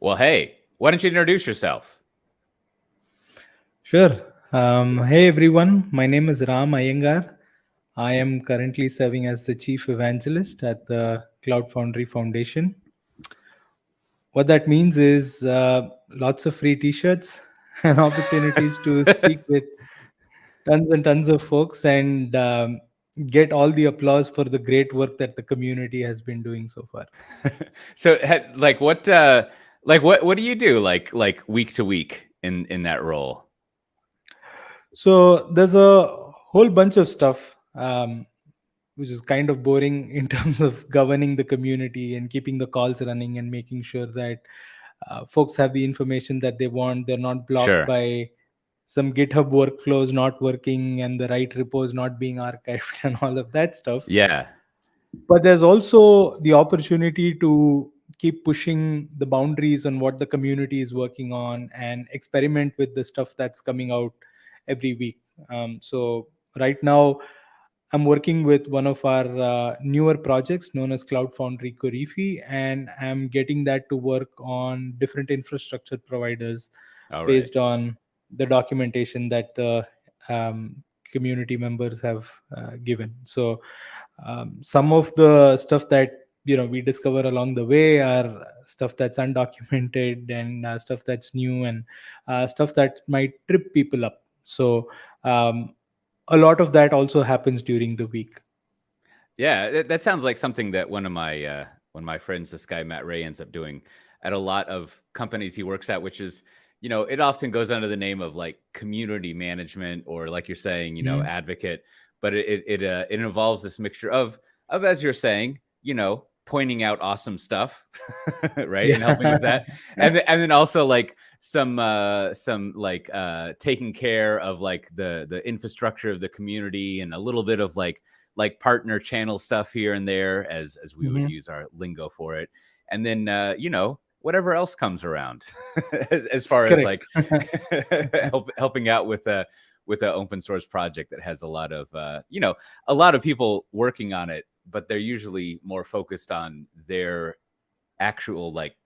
Well, hey, why don't you introduce yourself? Sure. Hey everyone, my name is Ram Iyengar. I am currently serving as the Chief Evangelist at the Cloud Foundry Foundation. What that means is lots of free t shirts and opportunities to speak with tons and tons of folks and get all the applause for the great work that the community has been doing so far. So, what do you do like week to week in that role? So there's a whole bunch of stuff. Which is kind of boring in terms of governing the community and keeping the calls running and making sure that folks have the information that they want. They're not blocked Sure. by some GitHub workflows not working and the right repos not being archived and all of that stuff. Yeah. But there's also the opportunity to keep pushing the boundaries on what the community is working on and experiment with the stuff that's coming out every week. So right now I'm working with one of our newer projects known as Cloud Foundry Foundation, and I'm getting that to work on different infrastructure providers All right. based on the documentation that the um, community members have given. So some of the stuff that we discover along the way are stuff that's undocumented and stuff that's new and stuff that might trip people up. So um, a lot of that also happens during the week. Yeah, that sounds like something that one of my friends, this guy Matt Ray, ends up doing at a lot of companies he works at, which is, it often goes under the name of like community management or like you're saying, Mhm. advocate, but it involves this mixture of as you're saying, pointing out awesome stuff, right, and helping with Yeah. that, and then also like some like taking care of like the infrastructure of the community and a little bit of like partner channel stuff here and there as we would Mhm. use our lingo for it, and then whatever else comes around as far as Correct. like helping out with a open source project that has a lot of a lot of people working on it, but they're usually more focused on their actual like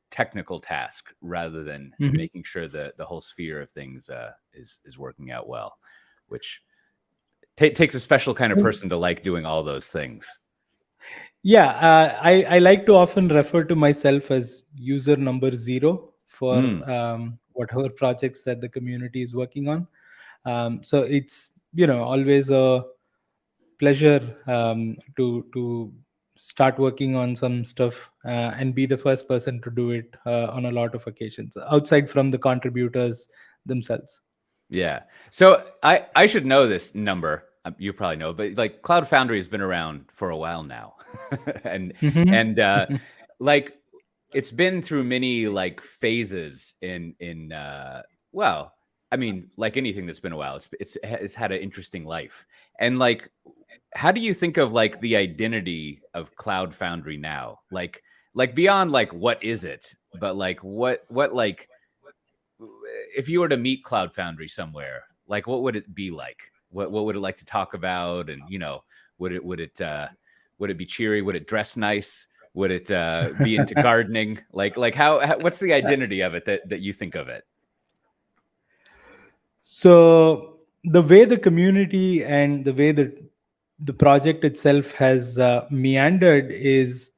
technical task rather than Mhm. making sure that the whole sphere of things is working out well, which takes a special kind of person to like doing all those things. Yeah, I like to often refer to myself as user number zero for Mm, whatever projects that the community is working on. So it's always a pleasure to start working on some stuff and be the first person to do it on a lot of occasions outside from the contributors themselves. yeah. So I should know this number. You probably know, but like Cloud Foundry has been around for a while now, and Mhm. and like it's been through many like phases in well, I mean, like anything that's been a while, it's had an interesting life. And like, how do you think of like the identity of Cloud Foundry now? Like beyond like what is it, but like what like if you were to meet Cloud Foundry somewhere, like what would it be like? What would it like to talk about? And would it be cheery? Would it dress nice? Would it be into gardening? Like how what's the identity of it that you think of it? So the way the community and the way that the project itself has meandered is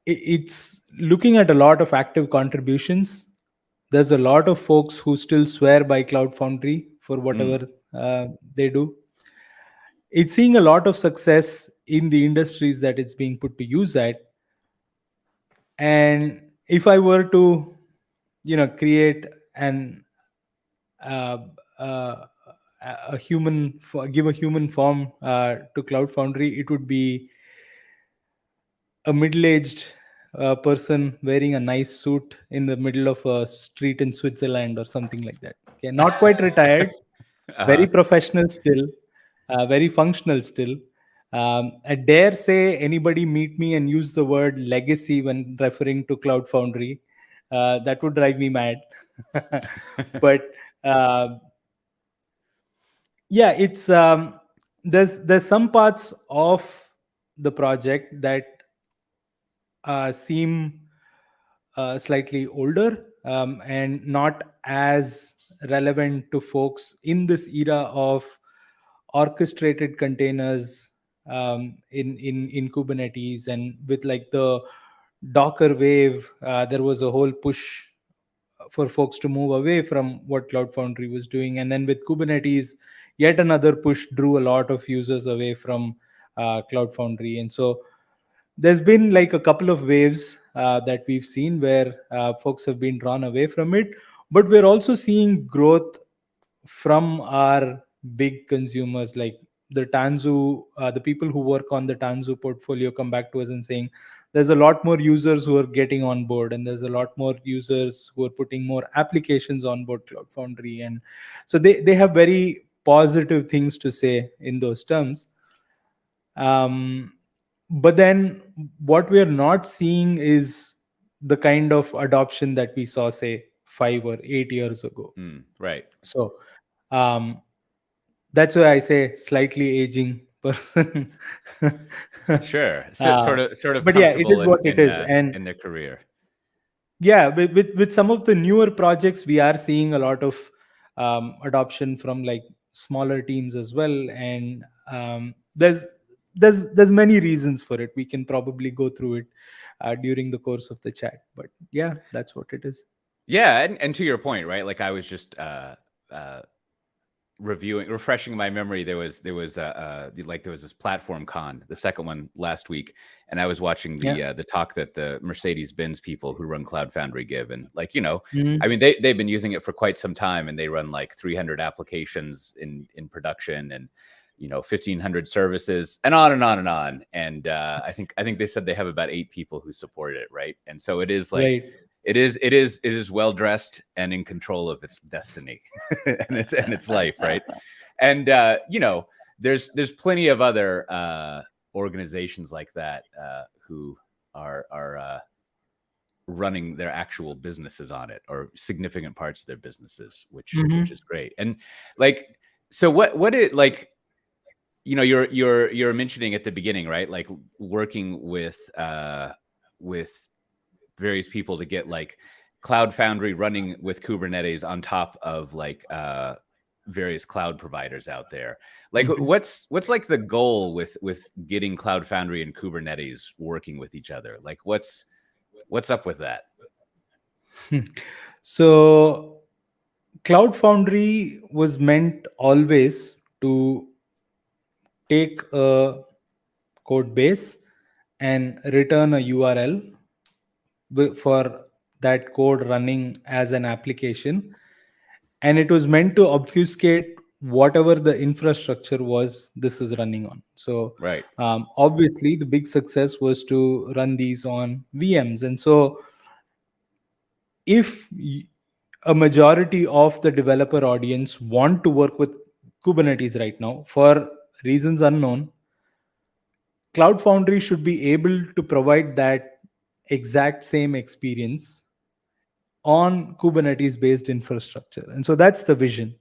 it's looking at a lot of active contributions. There's a lot of folks who still swear by Cloud Foundry for Mm, whatever they do. It's seeing a lot of success in the industries that it's being put to use at. And if I were to create an uh, uh, a give a human form to Cloud Foundry, it would be a middle-aged person wearing a nice suit in the middle of a street in Switzerland or something like that. Okay, not quite retired, very uh-huh. professional still, very functional still. I dare say anybody meet me and use the word legacy when referring to Cloud Foundry. That would drive me mad. But uh, yeah, it's there's some parts of the project that seem slightly older, and not as relevant to folks in this era of orchestrated containers, in Kubernetes. And with like the Docker wave, there was a whole push for folks to move away from what Cloud Foundry was doing. And then with Kubernetes, yet another push drew a lot of users away from Cloud Foundry. And so there's been like a couple of waves that we've seen where folks have been drawn away from it, but we're also seeing growth from our big consumers like the Tanzu. The people who work on the Tanzu portfolio come back to us and saying there's a lot more users who are getting on board, and there's a lot more users who are putting more applications on board Cloud Foundry. And so they have very positive things to say in those terms. um, but then what we are not seeing is the kind of adoption that we saw, say, 5 or 8 years ago. Right. So um, that's why I say slightly aging person. Sure. So, uh, sort of but yeah, it comfortable is what it is. And in their career. yeah, with some of the newer projects, we are seeing a lot of adoption from like smaller teams as well. And there's many reasons for it. We can probably go through it during the course of the chat. But yeah, that's what it is. Yeah, and to your point, right? Like I was just refreshing my memory. There was like there was this platform con, the second one last week, and I was watching Yeah. the talk that the Mercedes-Benz people who run Cloud Foundry give, and like Mhm. I mean they've been using it for quite some time, and they run like 300 applications in production, and 1,500 services, and on and on and on. And I think they said they have about 8 people who support it, right? And so it is like Right. it is well dressed and in control of its destiny and its life, right? And there's plenty of other organizations like that who are running their actual businesses on it, or significant parts of their businesses, which is great. And like, so what it like, you're mentioning at the beginning, right? Like working with various people to get like Cloud Foundry running with Kubernetes on top of like various cloud providers out there. Like what's like the goal with getting Cloud Foundry and Kubernetes working with each other? Like what's up with that? So Cloud Foundry was meant always to take a code base and return a URL for that code running as an application. And it was meant to obfuscate whatever the infrastructure was this is running on. So Right. obviously the big success was to run these on VMs. And so if a majority of the developer audience want to work with Kubernetes right now for reasons unknown, Cloud Foundry should be able to provide that exact same experience on Kubernetes based infrastructure. And so that's the vision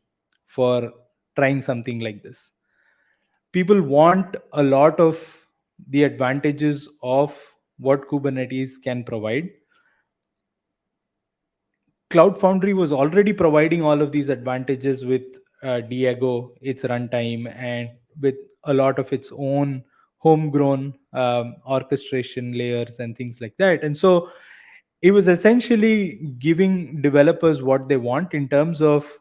for trying something like this. People want a lot of the advantages of what Kubernetes can provide. Cloud Foundry was already providing all of these advantages with Diego, its runtime, and with a lot of its own homegrown orchestration layers and things like that. And so it was essentially giving developers what they want in terms of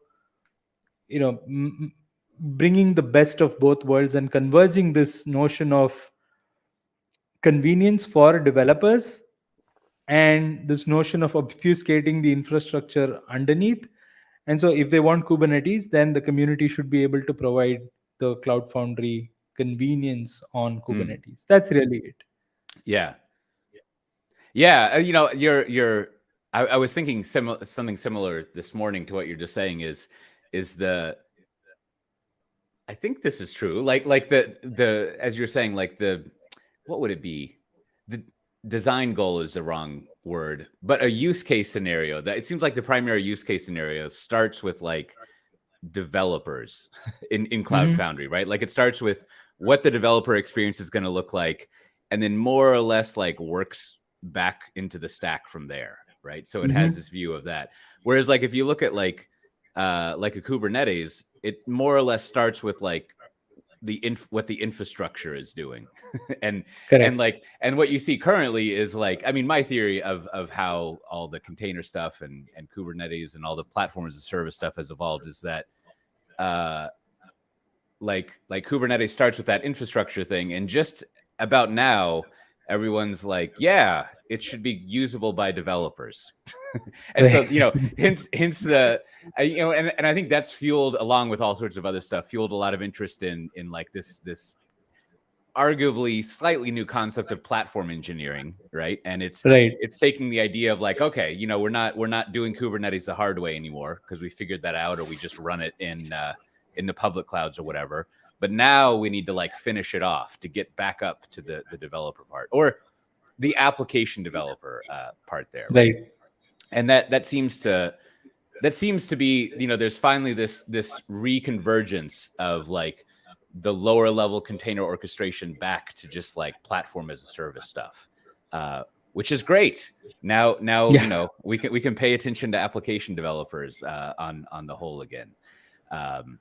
bringing the best of both worlds and converging this notion of convenience for developers and this notion of obfuscating the infrastructure underneath. And so if they want Kubernetes, then the community should be able to provide the Cloud Foundry convenience on Kubernetes. That's really it. Yeah. Yeah. You're I was thinking something similar this morning to what you're just saying is I think this is true. Like the as you're saying, like what would it be? The design goal is the wrong word, but a use case scenario that it seems like the primary use case scenario starts with like developers in Cloud Foundry, right? Like it starts with what the developer experience is going to look like, and then more or less like works back into the stack from there. right? So it has this Mm-hmm. view of that. Whereas like if you look at like a Kubernetes, it more or less starts with like what the infrastructure is doing, and Correct. and what you see currently is like, I mean, my theory of how all the container stuff and Kubernetes and all the platform as a service stuff has evolved is that uh like Kubernetes starts with that infrastructure thing, and just about now everyone's like, yeah, it should be usable by developers. And so, Right. you know, hence the you know, and I think that's fueled, along with all sorts of other stuff, fueled a lot of interest in like this arguably slightly new concept of platform engineering, right? And Right. it's taking the idea of like, okay, you know, we're not doing Kubernetes the hard way anymore because we figured that out, or we just run it in the public clouds or whatever. But now we need to like finish it off to get back up to the developer part, or the application developer part there, right? Right. And that seems to be, you know, there's finally this reconvergence of like the lower level container orchestration back to just like platform as a service stuff, which is great. Now you Yeah. know, we can pay attention to application developers on the whole again. um,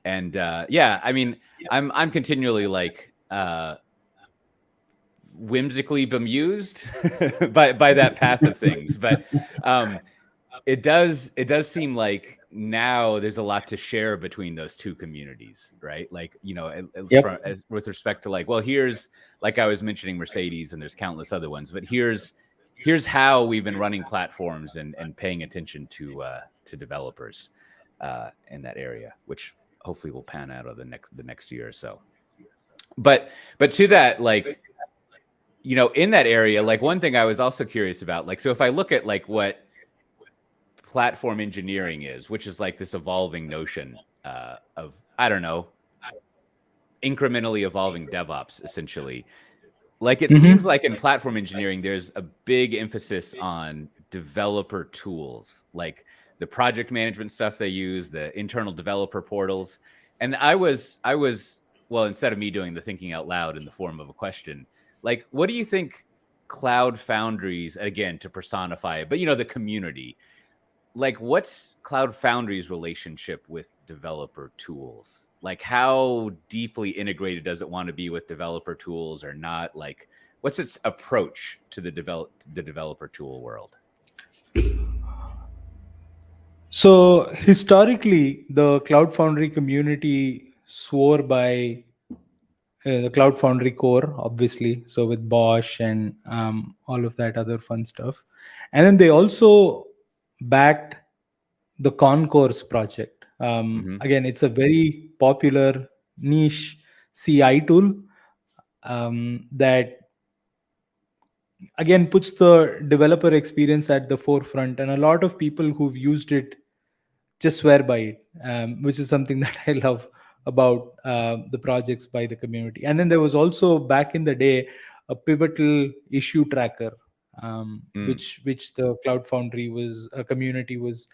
and yeah, I mean, I'm continually like whimsically bemused by that path of things, but um, it does seem like now there's a lot to share between those two communities, right? Like, you know, Yep. with respect to like, well, here's, like I was mentioning Mercedes, and there's countless other ones, but here's how we've been running platforms and paying attention to developers in that area, which hopefully will pan out of the next year or so. But to that, like, you know, in that area, like one thing I was also curious about, like, so if I look at like what platform engineering is, which is like this evolving notion of, I don't know, incrementally evolving DevOps, essentially. Like it seems Mm-hmm. like in platform engineering, there's a big emphasis on developer tools, like the project management stuff they use, the internal developer portals. And well, instead of me doing the thinking out loud in the form of a question, like, what do you think Cloud Foundries, again, to personify it, but you know, the community, like, what's Cloud Foundry's relationship with developer tools? Like, how deeply integrated does it want to be with developer tools or not? Like, what's its approach to the developer tool world? So historically, the Cloud Foundry community swore by the Cloud Foundry core, obviously. So with Bosch and all of that other fun stuff, and then they also backed the Concourse project. Mm-hmm. Again, it's a very popular niche CI tool that again puts the developer experience at the forefront, and a lot of people who've used it just swear by it, which is something that I love about the projects by the community. And then there was also back in the day a pivotal issue tracker, Mm. which the Cloud Foundry was a community was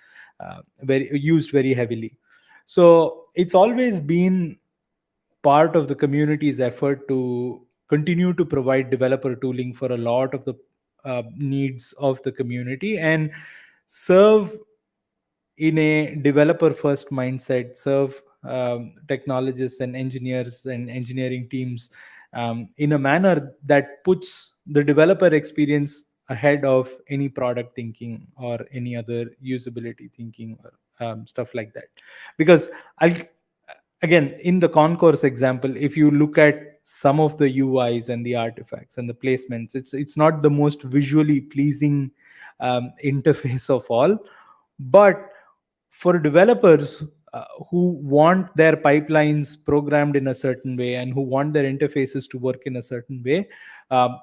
very used very heavily. So it's always been part of the community's effort to continue to provide developer tooling for a lot of the needs of the community and serve in a developer first mindset, serve technologists and engineers and engineering teams in a manner that puts the developer experience ahead of any product thinking or any other usability thinking or stuff like that. Because I'll again, in the concourse example, if you look at some of the UIs and the artifacts and the placements, it's not the most visually pleasing interface of all. But for developers who want their pipelines programmed in a certain way and who want their interfaces to work in a certain way,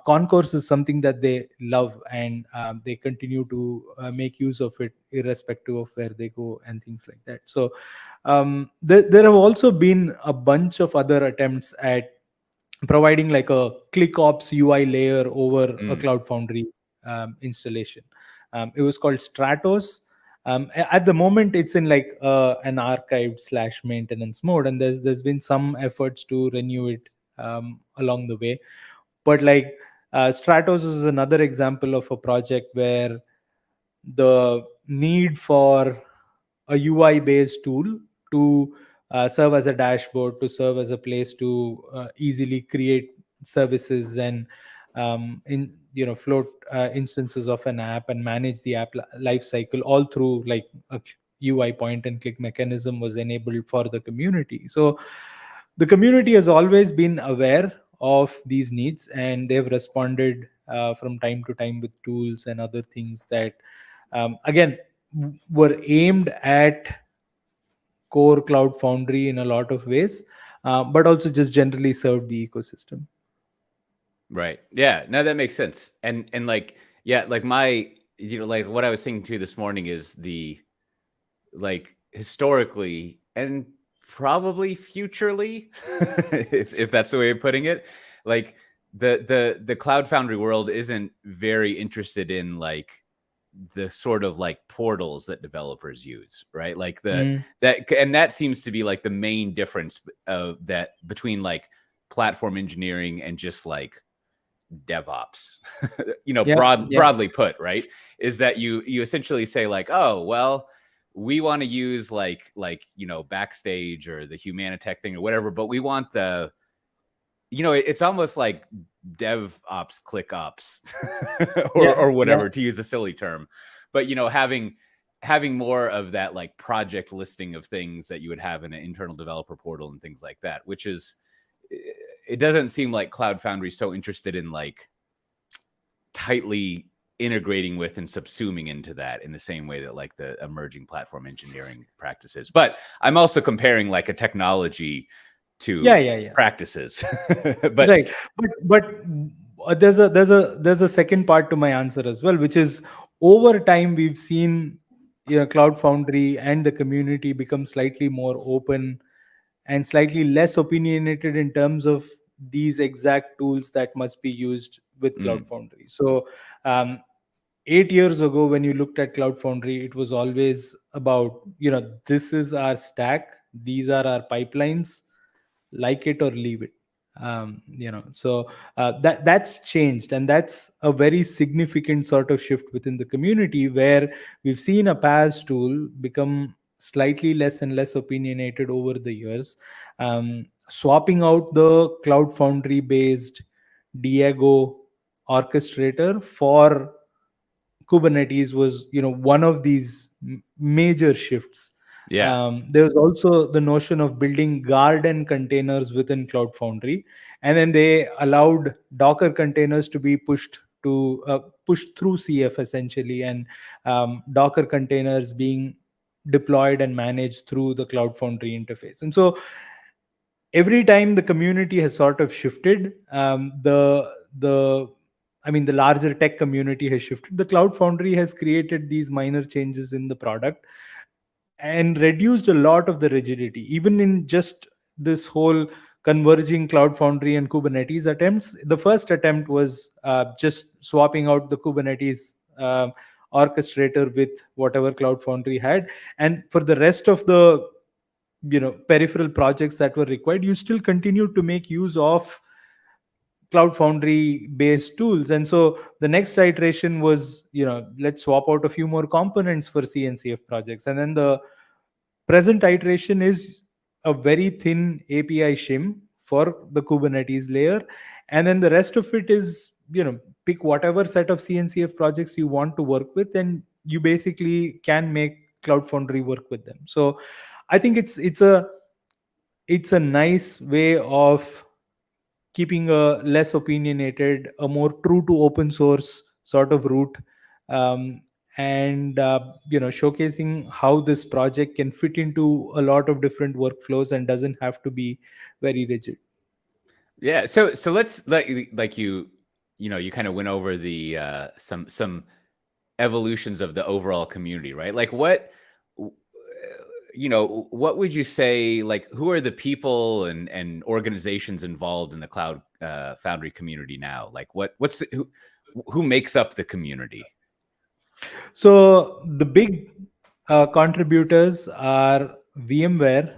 concourse is something that they love, and they continue to make use of it irrespective of where they go and things like that. So there have also been a bunch of other attempts at providing like a ClickOps UI layer over a Mm. Cloud Foundry installation. It was called Stratos. At the moment, it's in like an archived / maintenance mode, and there's been some efforts to renew it along the way. But like Stratos is another example of a project where the need for a UI based tool to serve as a dashboard, to serve as a place to easily create services and float instances of an app and manage the app life cycle all through like a UI point and click mechanism was enabled for the community. So the community has always been aware of these needs, and they've responded from time to time with tools and other things that again were aimed at core Cloud Foundry in a lot of ways, but also just generally served the ecosystem. Right. Yeah. No, that makes sense. And like, yeah, like my, like what I was thinking too this morning is the, like, historically and probably futurely, if that's the way of putting it, like the Cloud Foundry world isn't very interested in like the sort of like portals that developers use, right? Like that seems to be like the main difference of that between like platform engineering and just like DevOps, broadly put, right? Is that you essentially say like, oh, well, we want to use like Backstage or the Humanitech thing or whatever, but we want the, it's almost like DevOps ClickOps or whatever, to use a silly term, but having more of that like project listing of things that you would have in an internal developer portal and things like that, which is, it doesn't seem like Cloud Foundry is so interested in like tightly integrating with and subsuming into that in the same way that like the emerging platform engineering practices. But I'm also comparing like a technology to practices. But right, but there's a second part to my answer as well, which is over time we've seen Cloud Foundry and the community become slightly more open and slightly less opinionated in terms of these exact tools that must be used with Cloud Foundry. So 8 years ago, when you looked at Cloud Foundry, it was always about, this is our stack, these are our pipelines, like it or leave it. So that's changed, and that's a very significant sort of shift within the community, where we've seen a PaaS tool become slightly less and less opinionated over the years, swapping out the Cloud Foundry based Diego orchestrator for Kubernetes was, one of these major shifts. There was also the notion of building garden containers within Cloud Foundry, and then they allowed Docker containers to be pushed through CF essentially, and Docker containers being deployed and managed through the Cloud Foundry interface. And so every time the community has sort of shifted, the larger tech community has shifted. The Cloud Foundry has created these minor changes in the product and reduced a lot of the rigidity, even in just this whole converging Cloud Foundry and Kubernetes attempts. The first attempt was just swapping out the Kubernetes orchestrator with whatever Cloud Foundry had, and for the rest of the peripheral projects that were required, you still continued to make use of Cloud Foundry based tools. And so the next iteration was, let's swap out a few more components for CNCF projects. And then the present iteration is a very thin API shim for the Kubernetes layer. And then the rest of it is, pick whatever set of CNCF projects you want to work with, and you basically can make Cloud Foundry work with them. So I think it's a nice way of keeping a less opinionated, a more true to open source sort of route, and showcasing how this project can fit into a lot of different workflows and doesn't have to be very rigid. Yeah. So let's like you kind of went over the some evolutions of the overall community, right? Like what would you say, like, who are the people and organizations involved in the Cloud Foundry community now? Like who makes up the community? So the big contributors are VMware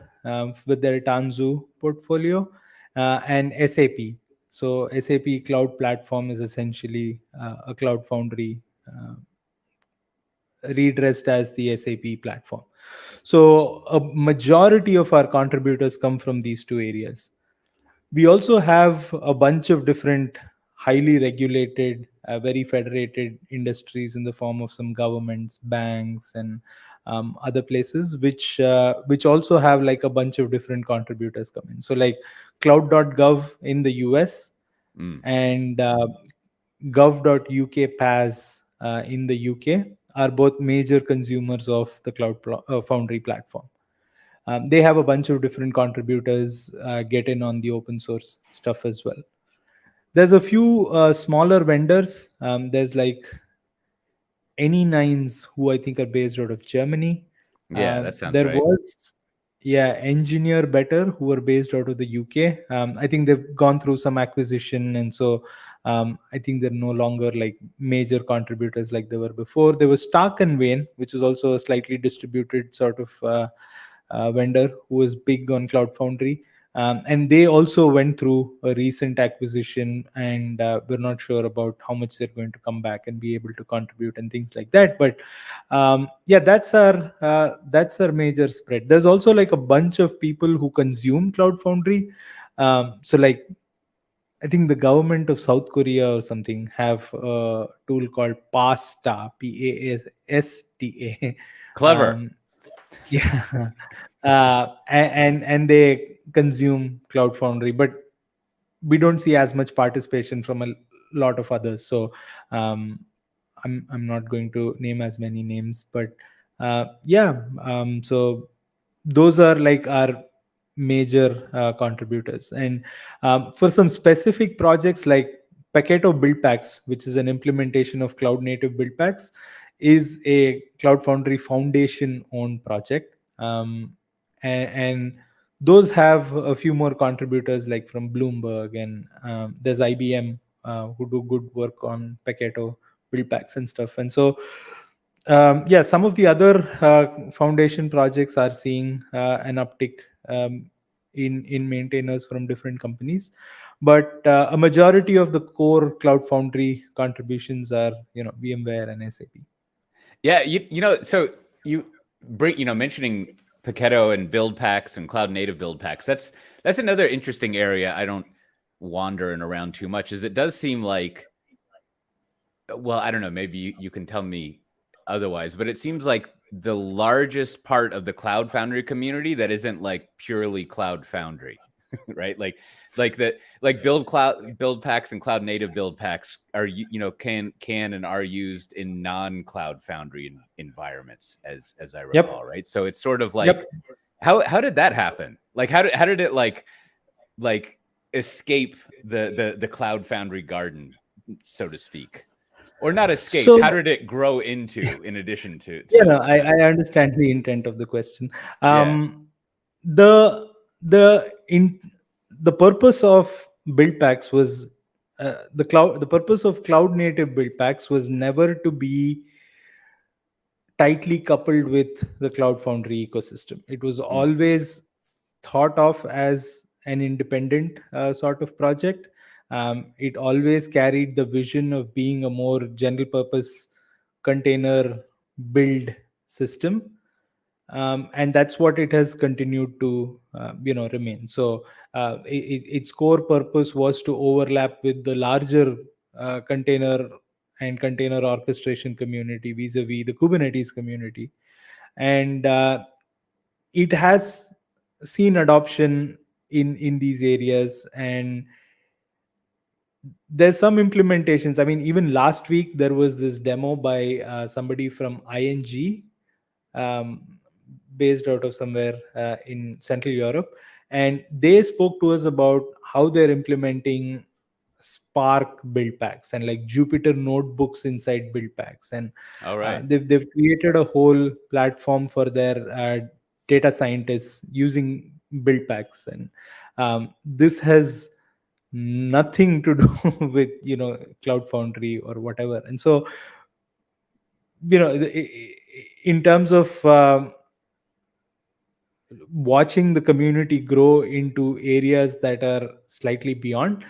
with their Tanzu portfolio, and SAP. So SAP Cloud Platform is essentially a Cloud Foundry redressed as the SAP platform. So a majority of our contributors come from these two areas. We also have a bunch of different highly regulated, very federated industries in the form of some governments, banks, and other places, which also have like a bunch of different contributors come in. So like cloud.gov in the US Mm. and gov.uk PAS in the UK are both major consumers of the Foundry platform. They have a bunch of different contributors get in on the open source stuff as well. There's a few smaller vendors. There's like Any9s, who I think are based out of Germany. Yeah, that sounds There right. was, yeah, Engineer Better, who are based out of the UK. I think they've gone through some acquisition, and so I think they're no longer like major contributors like they were before. There was Stark and Wayne, which is also a slightly distributed sort of vendor who was big on Cloud Foundry. And they also went through a recent acquisition, and we're not sure about how much they're going to come back and be able to contribute and things like that. But yeah, that's our major spread. There's also like a bunch of people who consume Cloud Foundry. So like I think the government of South Korea or something have a tool called PASTA, PASTA. Clever. Yeah. And they consume Cloud Foundry, but we don't see as much participation from a lot of others. So um, I'm not going to name as many names, but yeah. So those are like our major contributors. And for some specific projects like Paketo Build Packs, which is an implementation of cloud native build packs, is a Cloud Foundry Foundation owned project. And those have a few more contributors like from Bloomberg, and there's IBM who do good work on Paketo build packs and stuff. And so yeah, some of the other foundation projects are seeing an uptick in maintainers from different companies, but a majority of the core Cloud Foundry contributions are VMware and SAP. Yeah, so you bring, mentioning Paketo and build packs and cloud native build packs. That's another interesting area I don't wander and around too much. Is it does seem like, well, I don't know, maybe you can tell me otherwise, but it seems like the largest part of the Cloud Foundry community that isn't like purely Cloud Foundry, right? Like build packs and cloud native build packs are can and are used in non-Cloud Foundry environments, as I recall, Yep. right? So it's sort of like, Yep. how did that happen? Like how did it like escape the Cloud Foundry garden, so to speak? Or not escape. So How did it grow into, in addition to yeah, to no, to I understand the intent of the question. Yeah. The the in the purpose of build packs was the purpose of cloud native build packs was never to be tightly coupled with the Cloud Foundry ecosystem. It was Mm. always thought of as an independent sort of project. It always carried the vision of being a more general purpose container build system, and that's what it has continued to remain. So its core purpose was to overlap with the larger container and container orchestration community vis-a-vis the Kubernetes community. And it has seen adoption in these areas, and there's some implementations. I mean, even last week there was this demo by somebody from ING, um, based out of somewhere in Central Europe, and they spoke to us about how they're implementing Spark build packs and like Jupyter notebooks inside build packs. And All right. they've created a whole platform for their data scientists using build packs. And this has nothing to do with Cloud Foundry or whatever. And so in terms of watching the community grow into areas that are slightly beyond,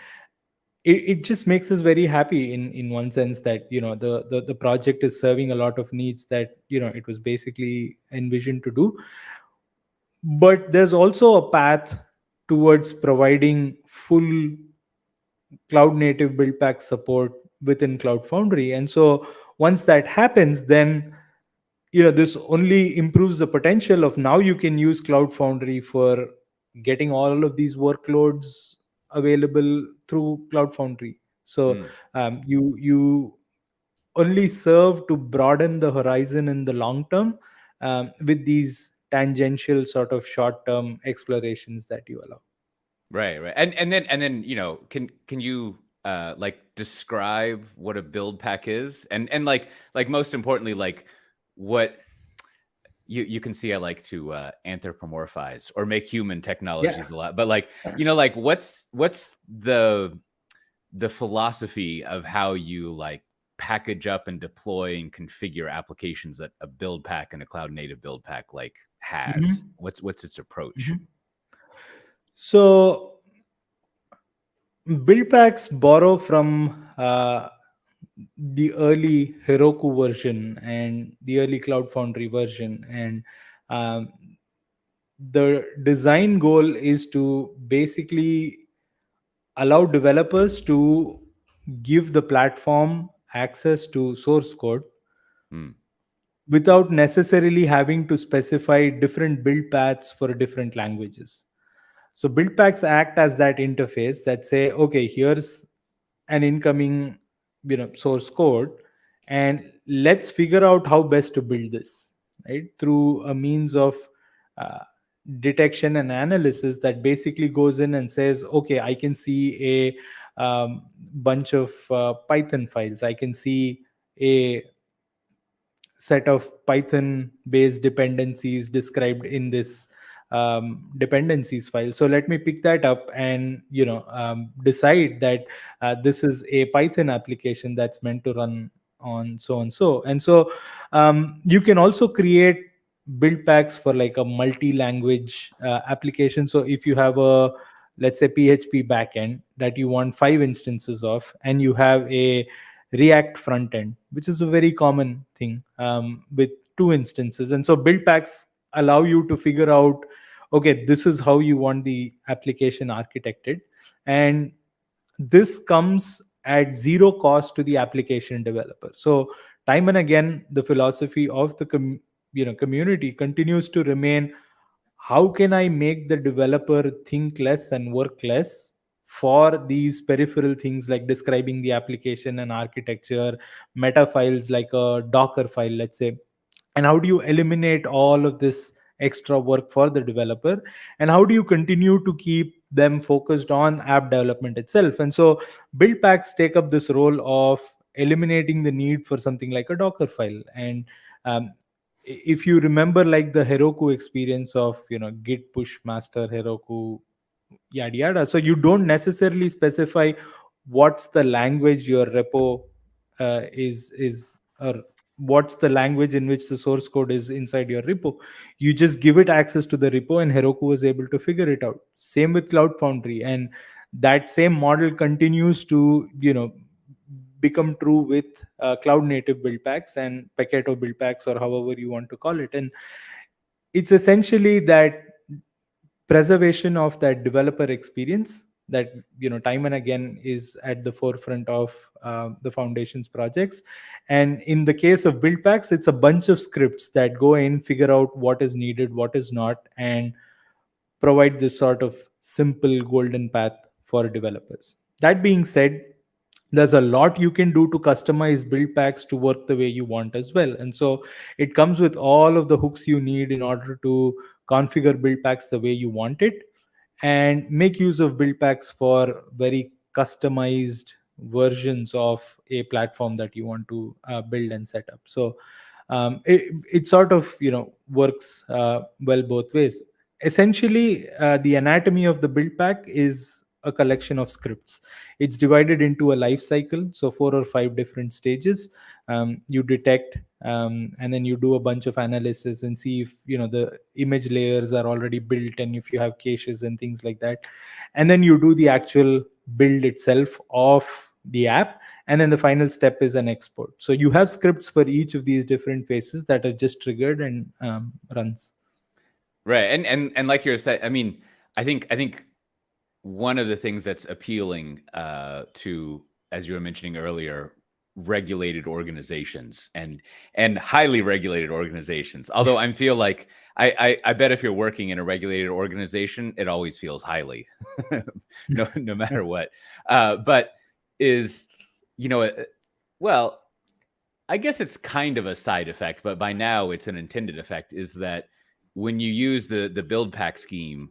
it just makes us very happy in one sense that the project is serving a lot of needs that it was basically envisioned to do. But there's also a path towards providing full cloud native build pack support within Cloud Foundry. And so once that happens, then this only improves the potential of now you can use Cloud Foundry for getting all of these workloads available through Cloud Foundry. So Mm. you only serve to broaden the horizon in the long term, with these tangential sort of short term explorations that you allow. Right, right. And then, can you like describe what a build pack is? And like most importantly, like what you can see I like to anthropomorphize or make human Yeah. technologies a lot. But like, like what's the philosophy of how you like package up and deploy and configure applications that a build pack and a cloud native build pack like has? Mhm. What's its approach? Mhm. So build packs borrow from the early Heroku version and the early Cloud Foundry version, and um, the design goal is to basically allow developers to give the platform access to source code Mm, without necessarily having to specify different build paths for different languages. So build packs act as that interface that say, okay, here's an incoming source code, and let's figure out how best to build this, right, through a means of uh, detection and analysis that basically goes in and says, okay, I can see a bunch of Python files, I can see a set of Python based dependencies described in this dependencies file. So let me pick that up and decide that this is a Python application that's meant to run on so and so. And so you can also create build packs for like a multi-language application. So if you have a, let's say, PHP backend that you want 5 instances of, and you have a React front end, which is a very common thing, with 2 instances. And so build packs allow you to figure out, okay, this is how you want the application architected. And this comes at zero cost to the application developer. So time and again, the philosophy of the community continues to remain, how can I make the developer think less and work less for these peripheral things like describing the application and architecture, meta files like a Docker file, let's say. And how do you eliminate all of this extra work for the developer, and how do you continue to keep them focused on app development itself? And so build packs take up this role of eliminating the need for something like a Docker file. And um, if you remember like the Heroku experience of git push master Heroku, yada yada, so you don't necessarily specify what's the language your repo is, or what's the language in which the source code is inside your repo. You just give it access to the repo, and Heroku was able to figure it out. Same with Cloud Foundry, and that same model continues to become true with cloud native build packs and Paketo build packs, or however you want to call it. And it's essentially that preservation of that developer experience that time and again is at the forefront of the foundation's projects. And in the case of build packs, it's a bunch of scripts that go in, figure out what is needed, what is not, and provide this sort of simple golden path for developers. That being said, there's a lot you can do to customize build packs to work the way you want as well. And so it comes with all of the hooks you need in order to configure build packs the way you want it, and make use of build packs for very customized versions of a platform that you want to build and set up. So it sort of works well both ways. Essentially, the anatomy of the build pack is a collection of scripts. It's divided into a life cycle, so 4 or 5 different stages. You detect, and then you do a bunch of analysis and see if the image layers are already built and if you have caches and things like that. And then you do the actual build itself of the app, and then the final step is an export. So you have scripts for each of these different phases that are just triggered and runs. Right. And like you're saying, I mean, I think one of the things that's appealing to, as you were mentioning earlier, regulated organizations and highly regulated organizations. Although I feel like I bet if you're working in a regulated organization, it always feels highly, no matter what. But is, well, I guess it's kind of a side effect, but by now it's an intended effect, is that when you use the build pack scheme,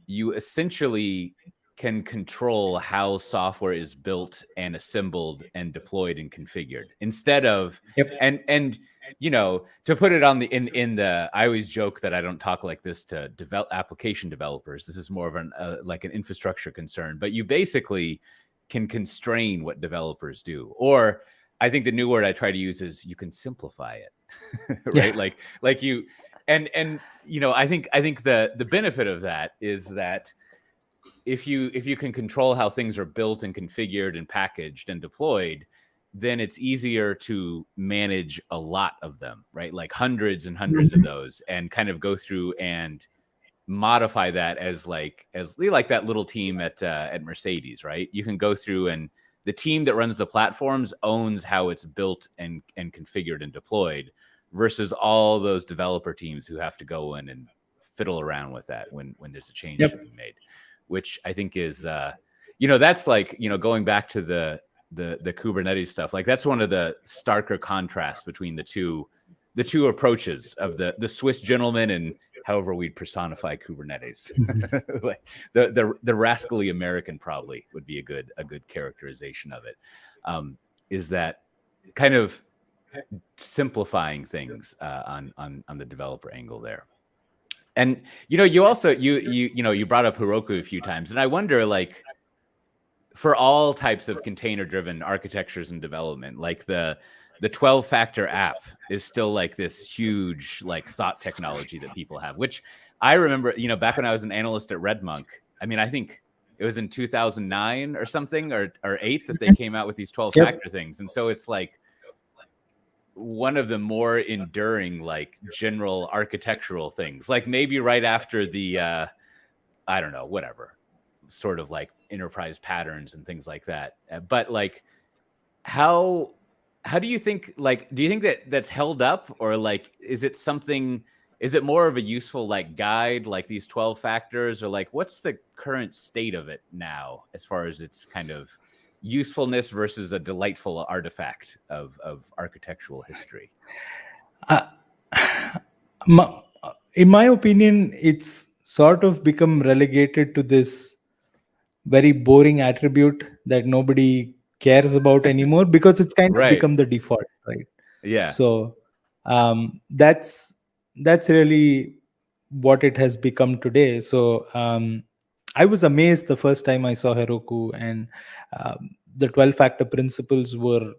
you essentially can control how software is built and assembled and deployed and configured, instead of Yep. and to put it on the I always joke that I don't talk like this to application developers. This is more of an like an infrastructure concern, but you basically can constrain what developers do. Or I think the new word I try to use is you can simplify it, right? Yeah. Like you, and I think the benefit of that is that if you can control how things are built and configured and packaged and deployed, then it's easier to manage a lot of them, right? Like hundreds and hundreds of those, and kind of go through and modify that as that little team at Mercedes, right? You can go through, and the team that runs the platforms owns how it's built and configured and deployed, versus all those developer teams who have to go in and fiddle around with that when there's a change to be made, which I think is that's like going back to the Kubernetes stuff. Like that's one of the starker contrasts between the two approaches of the Swiss gentleman and however we'd personify Kubernetes. Like the rascally American probably would be a good characterization of it. Is that kind of simplifying things on the developer angle there. And you also you brought up Heroku a few times, and I wonder, like, for all types of container driven architectures and development, like the 12-factor app is still like this huge like thought technology that people have, which I remember, back when I was an analyst at RedMonk. I mean, I think it was in 2009 or something, or 8 that they came out with these 12-factor things. And so it's like one of the more enduring, like, general architectural things, like maybe right after the I don't know, whatever, sort of like enterprise patterns and things like that. But like, how do you think, like, do you think that that's held up, or like, is it more of a useful like guide, like these 12 factors, or like what's the current state of it now as far as its kind of usefulness versus a delightful artifact of architectural history? In my opinion, it's sort of become relegated to this very boring attribute that nobody cares about anymore, because it's kind of become the default, right? Yeah. So that's really what it has become today. So I was amazed the first time I saw Heroku, and the 12-factor principles were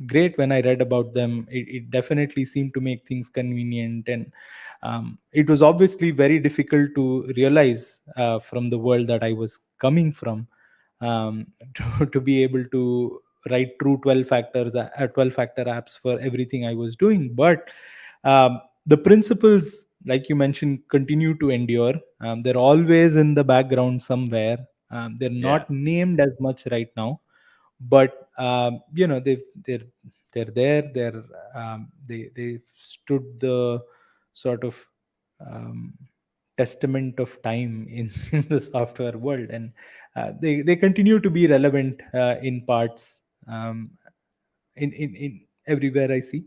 great. When I read about them, it definitely seemed to make things convenient, and it was obviously very difficult to realize from the world that I was coming from, to be able to write true 12-factor apps for everything I was doing. But the principles, like you mentioned, continue to endure. They're always in the background somewhere. They're not named as much right now, but they're there. They stood the sort of testament of time in the software world, and they continue to be relevant in parts, in everywhere I see.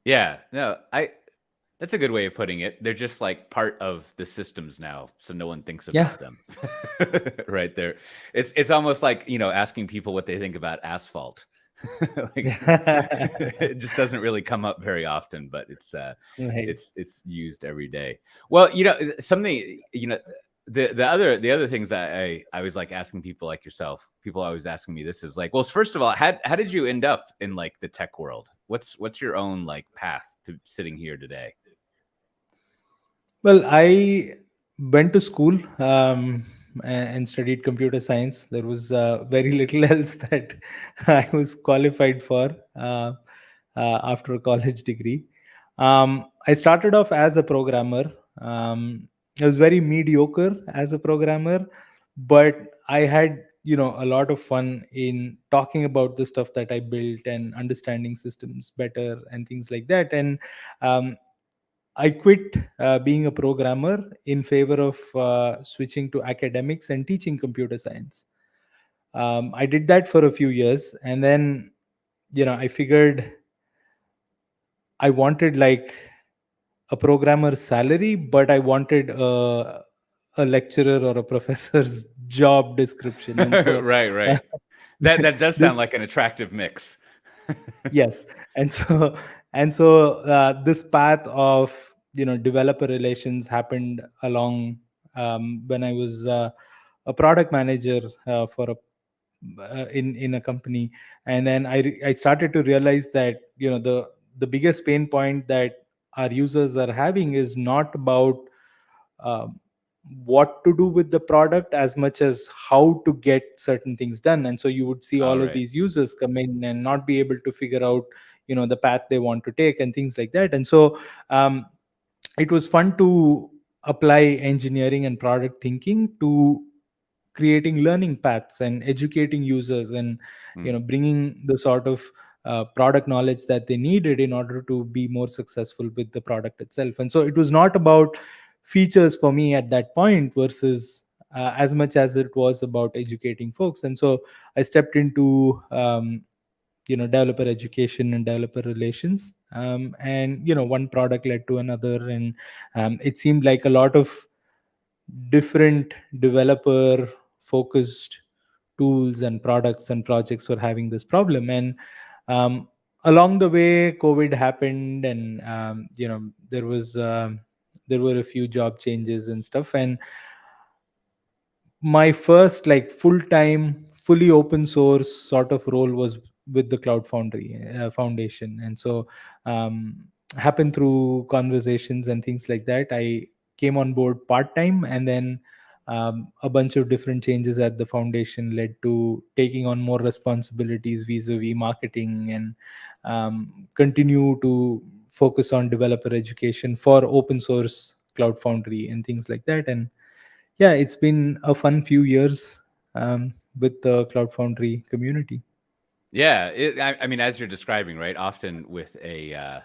Yeah, no, that's a good way of putting it. They're just like part of the systems now, so no one thinks about them. Right there. It's almost like, asking people what they think about asphalt. Like, it just doesn't really come up very often, but it's used every day. Well, something, the other things I was like asking people like yourself, people always asking me this is like, well, first of all, how did you end up in like the tech world? What's your own like path to sitting here today? Well, I went to school and studied computer science. There was very little else that I was qualified for after a college degree. I started off as a programmer. I was very mediocre as a programmer, but I had a lot of fun in talking about the stuff that I built and understanding systems better and things like that. And um, I quit being a programmer in favor of switching to academics and teaching computer science. I did that for a few years, and then I figured I wanted like a programmer's salary, but I wanted a lecturer or a professor's job description, and so uh, Right. That does sound this like an attractive mix. yes, and so this path of developer relations happened along when I was a product manager for a in a company. And then I started to realize that the biggest pain point that our users are having is not about um, what to do with the product as much as how to get certain things done. And so you would see All all of right. these users come in and not be able to figure out the path they want to take and things like that. And so um, it was fun to apply engineering and product thinking to creating learning paths and educating users, and Mm. bringing the sort of product knowledge that they needed in order to be more successful with the product itself. And so it was not about features for me at that point versus as much as it was about educating folks. And so I stepped into developer education and developer relations, and one product led to another. And it seemed like a lot of different developer focused tools and products and projects were having this problem. And um, along the way COVID happened, and there were a few job changes and stuff. And my first like full time fully open source sort of role was with the Cloud Foundry Foundation. And so um, happened through conversations and things like that. I came on board part time, and then a bunch of different changes at the foundation led to taking on more responsibilities vis-a-vis marketing, and continue to focus on developer education for open source Cloud Foundry and things like that. And yeah, it's been a fun few years with the Cloud Foundry community. Yeah, I mean, as you're describing, right? Often with a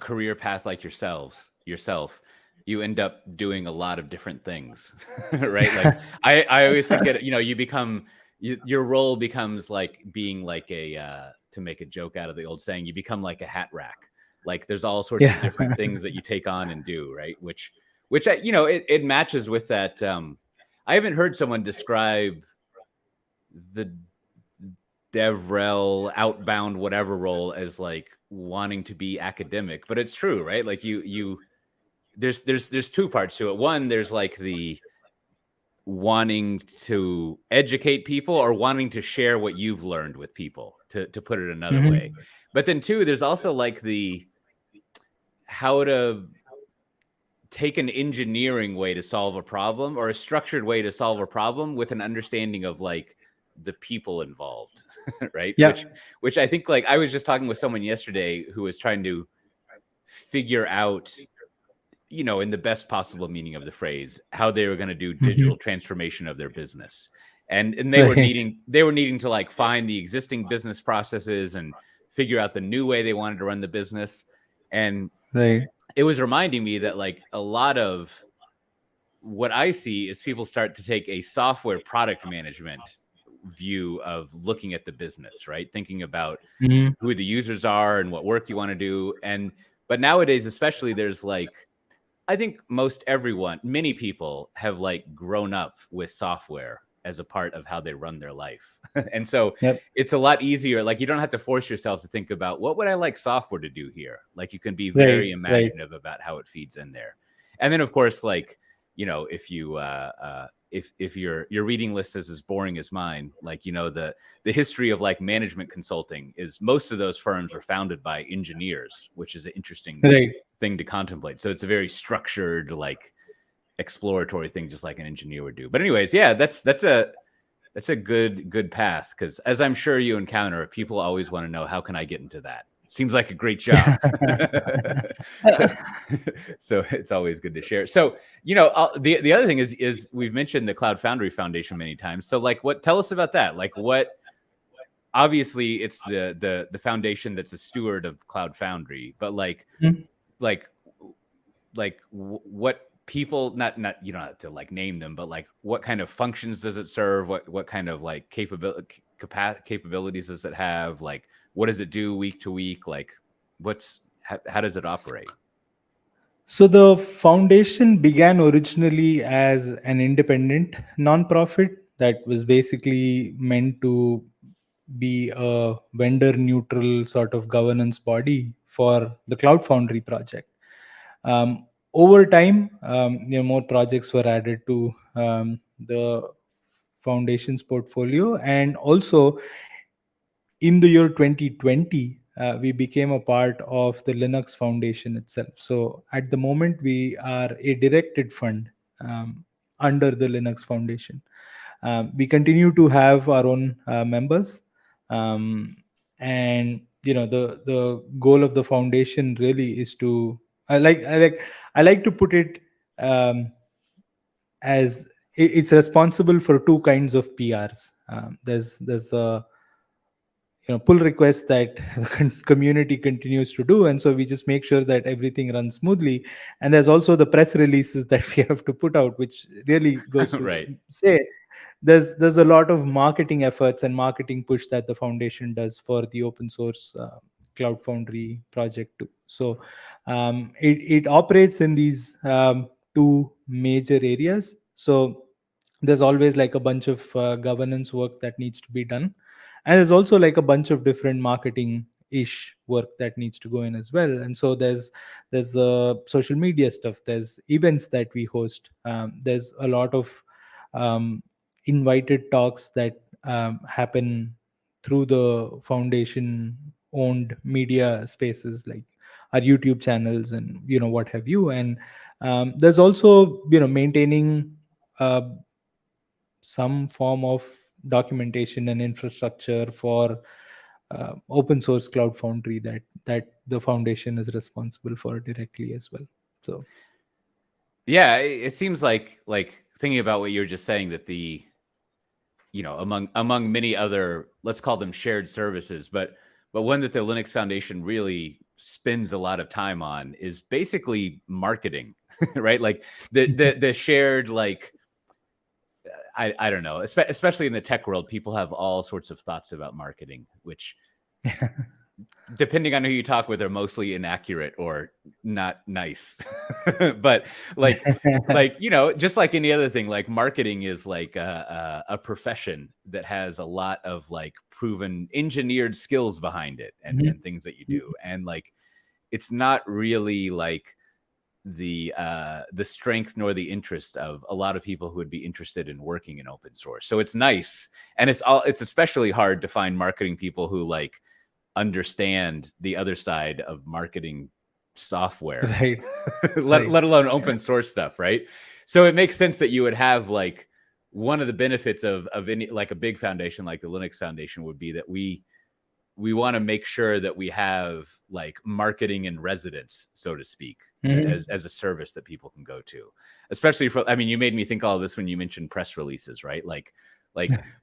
career path like yourself, you end up doing a lot of different things, right? Like I always think it. You become your role becomes like being like to make a joke out of the old saying, you become like a hat rack. Like there's all sorts of Yeah. different things that you take on and do, right? Which it matches with that. I haven't heard someone describe the DevRel outbound whatever role as like wanting to be academic, but it's true, right? Like there's two parts to it. One, there's like the wanting to educate people or wanting to share what you've learned with people, to put it another way. Mhm. But then two, there's also like the how to take an engineering way to solve a problem or a structured way to solve a problem with an understanding of like the people involved, right? Yeah. Which I think, like, I was just talking with someone yesterday who was trying to figure out, in the best possible meaning of the phrase, how they were going to do digital Mhm. transformation of their business. And Right. they were needing to like find the existing business processes and figure out the new way they wanted to run the business. And Right. it was reminding me that like a lot of what I see is people start to take a software product management view of looking at the business, right? Thinking about Mhm. who the users are and what work you want to do. But nowadays, especially, there's like, I think many people have like grown up with software as a part of how they run their life. And so Yep. it's a lot easier. Like, you don't have to force yourself to think about what would I like software to do here? Like, you can be Right. very Right. imaginative about how it feeds in there. And then, of course, like, if you if your reading list is as boring as mine, like the history of like management consulting is most of those firms are founded by engineers, which is an interesting Right. thing to contemplate. So it's a very structured, like exploratory thing, just like an engineer would do. But anyways, yeah, that's a good path, because as I'm sure you encounter, people always want to know, how can I get into that? Seems like a great job. so, so it's always good to share. So the other thing is we've mentioned the Cloud Foundry Foundation many times. So like, tell us about that. Like, obviously it's the foundation that's a steward of Cloud Foundry, but like what people, not you don't have to like name them, but like what kind of functions does it serve? What kind of like capabilities does it have? Like, what does it do week to week? Like, how does it operate? So the foundation began originally as an independent nonprofit that was basically meant to be a vendor neutral sort of governance body for the Cloud Foundry project. Over time, more projects were added to the foundation's portfolio, and also in the year 2020, we became a part of the Linux Foundation itself. So at the moment, we are a directed fund under the Linux Foundation. We continue to have our own members, um, and the goal of the foundation really is to, I like to put it as it's responsible for two kinds of PRs. There's a pull requests that the community continues to do, and so we just make sure that everything runs smoothly. And there's also the press releases that we have to put out, which really goes to Right. say there's a lot of marketing efforts and marketing push that the foundation does for the open source Cloud Foundry project too. So it operates in these two major areas. So there's always like a bunch of governance work that needs to be done, and there's also like a bunch of different marketing ish work that needs to go in as well. And so there's the social media stuff, there's events that we host, there's a lot of invited talks that happen through the foundation owned media spaces like our YouTube channels and what have you. And there's also maintaining uh, some form of documentation and infrastructure for open source Cloud Foundry that the foundation is responsible for directly as well. So Yeah, it seems like thinking about what you're just saying, that the among many other, let's call them shared services, but one that the Linux Foundation really spends a lot of time on is basically marketing, right? Like the shared, like, I don't know, especially in the tech world, people have all sorts of thoughts about marketing, which depending on who you talk with, are mostly inaccurate or not nice. But like just like any other thing, like marketing is like a profession that has a lot of like proven engineered skills behind it, and things that you do. And like, it's not really like the strength nor the interest of a lot of people who would be interested in working in open source. So it's nice, and it's especially hard to find marketing people who like understand the other side of marketing software, right. let alone open source stuff, right? So it makes sense that you would have like, one of the benefits of any, like a big foundation like the Linux Foundation would be that we want to make sure that we have like marketing in residence, so to speak, as a service that people can go to. Especially for, I mean, you made me think all of this when you mentioned press releases, right? Like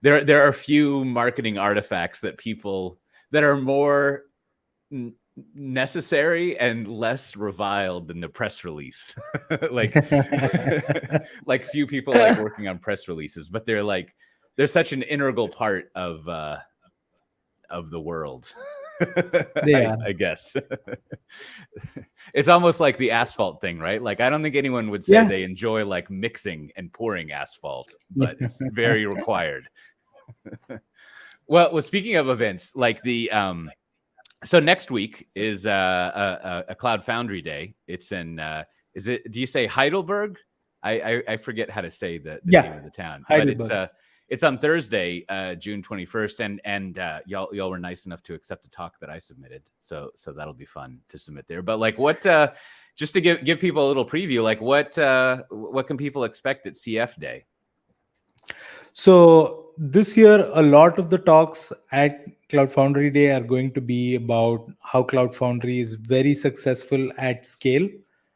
there are few marketing artifacts that are more necessary and less reviled than the press release. like like few people like working on press releases, but they're such an integral part of the world. I guess. It's almost like the asphalt thing, right? Like, I don't think anyone would say they enjoy like mixing and pouring asphalt, but it's very required. Well, speaking of events, like so next week is a Cloud Foundry Day. It's in do you say Heidelberg? I forget how to say the Yeah, name of the town, but Heidelberg. it's on Thursday, June 21st, and y'all were nice enough to accept a talk that I submitted, so that'll be fun to submit there. But like, what just to give people a little preview, like what can people expect at CF Day? So this year, a lot of the talks at Cloud Foundry Day are going to be about how Cloud Foundry is very successful at scale.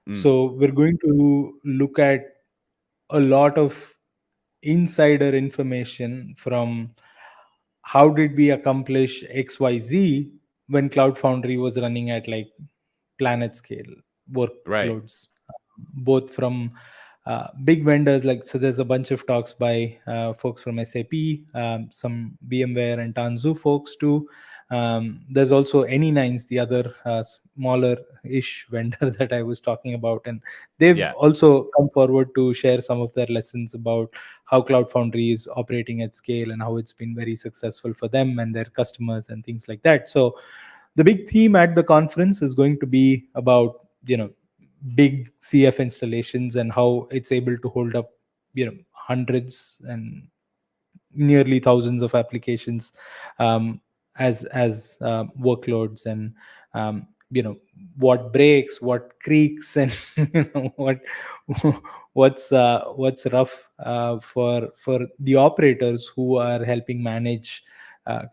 Mm, So we're going to look at a lot of insider information from how did we accomplish XYZ when Cloud Foundry was running at like planet scale right. workloads, both from big vendors. Like, so there's a bunch of talks by folks from SAP, some VMware and Tanzu folks too. There's also Any9s, the other smaller ish vendor that I was talking about, and they've Yeah. also come forward to share some of their lessons about how Cloud Foundry is operating at scale and how it's been very successful for them and their customers and things like that. So the big theme at the conference is going to be about, big CF installations and how it's able to hold up, hundreds and nearly thousands of applications, as workloads, and what breaks, what creaks, and what's rough for the operators who are helping manage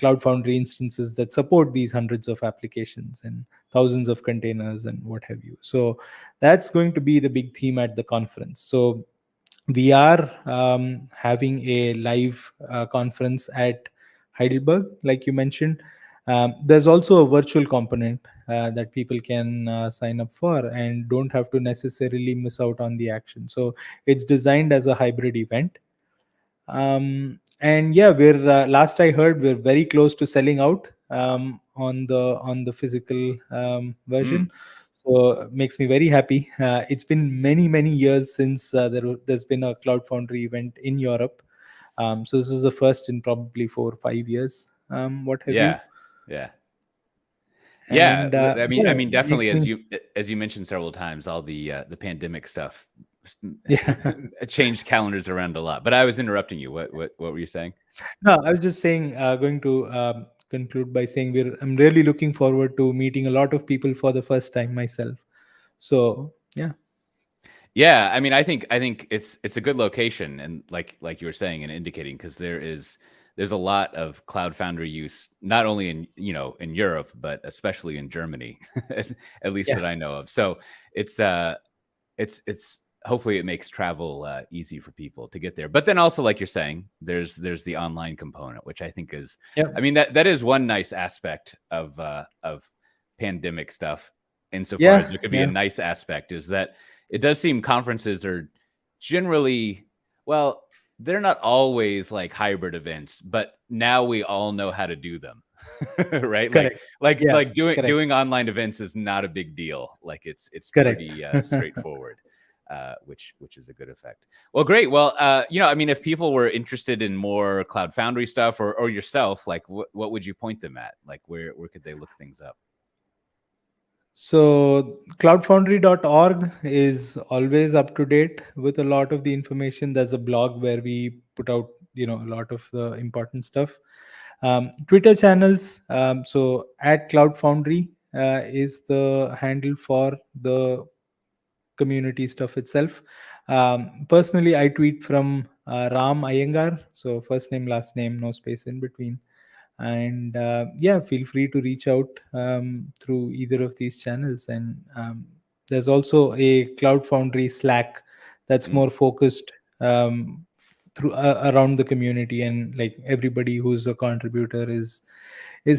Cloud Foundry instances that support these hundreds of applications and thousands of containers and what have you. So that's going to be the big theme at the conference. So we are having a live conference at Heidelberg, like you mentioned. There's also a virtual component that people can sign up for and don't have to necessarily miss out on the action. So it's designed as a hybrid event. And yeah, we're last I heard, we're very close to selling out on the physical Mm, version. So it makes me very happy. It's been many years since there's been a Cloud Foundry event in Europe. So this is the first in probably 4 or 5 years, what have you. yeah. Yeah. Yeah, And I yeah, mean, it makes definitely, me, as you mentioned several times, all the pandemic stuff yeah. changed calendars around a lot. But I was interrupting you. What were you saying? No, I was just saying, going to conclude by saying I'm really looking forward to meeting a lot of people for the first time myself. So yeah, Yeah, I mean, I think it's a good location, and like you were saying and indicating, because there's a lot of Cloud Foundry use, not only in in Europe, but especially in Germany, at least yeah, that I know of. So it's it's hopefully it makes travel easy for people to get there. But then also, like you're saying, there's the online component, which I think is, yeah, I mean, that is one nice aspect of pandemic stuff. Insofar as yeah, there could be a yeah. nice aspect, is that it does seem conferences are generally, well, they're not always like hybrid events, but now we all know how to do them. Right? Like Correct. like Yeah, like doing correct, doing online events is not a big deal. Like it's correct. pretty straightforward, which is a good effect. Well, great. Well, I mean, if people were interested in more Cloud Foundry stuff, or yourself, like what would you point them at? Like where could they look things up? So cloudfoundry.org is always up to date with a lot of the information. There's a blog where we put out, a lot of the important stuff. Twitter channels. So at Cloud Foundry is the handle for the community stuff itself. Personally, I tweet from Ram Iyengar. So first name, last name, no space in between. And yeah, feel free to reach out through either of these channels. And there's also a Cloud Foundry Slack that's Mm. more focused through around the community, and like everybody who's a contributor is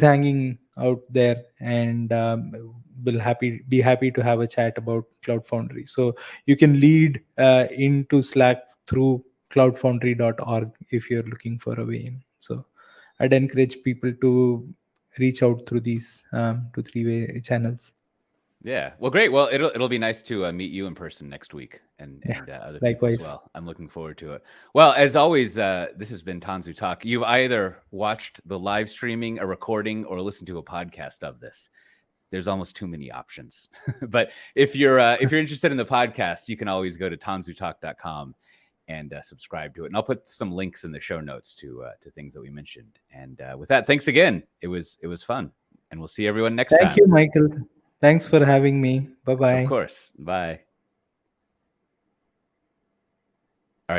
hanging out there, and will be happy to have a chat about Cloud Foundry. So you can lead into Slack through cloudfoundry.org if you're looking for a way in. So I'd encourage people to reach out through these 2 3 way channels. Yeah. Well, great. Well, it'll be nice to meet you in person next week, and Yeah, other people as likewise. well. I'm looking forward to it. Well, as always, this has been Tanzu Talk. You've either watched the live streaming, a recording, or listened to a podcast of this. there's almost too many options. But if you're interested in the podcast, you can always go to tanzutalk.com and subscribe to it. And I'll put some links in the show notes to things that we mentioned. And with that, thanks again. It was fun. And we'll see everyone next time. Thank you, Michael. Thanks for having me. Bye-bye. Of course. Bye.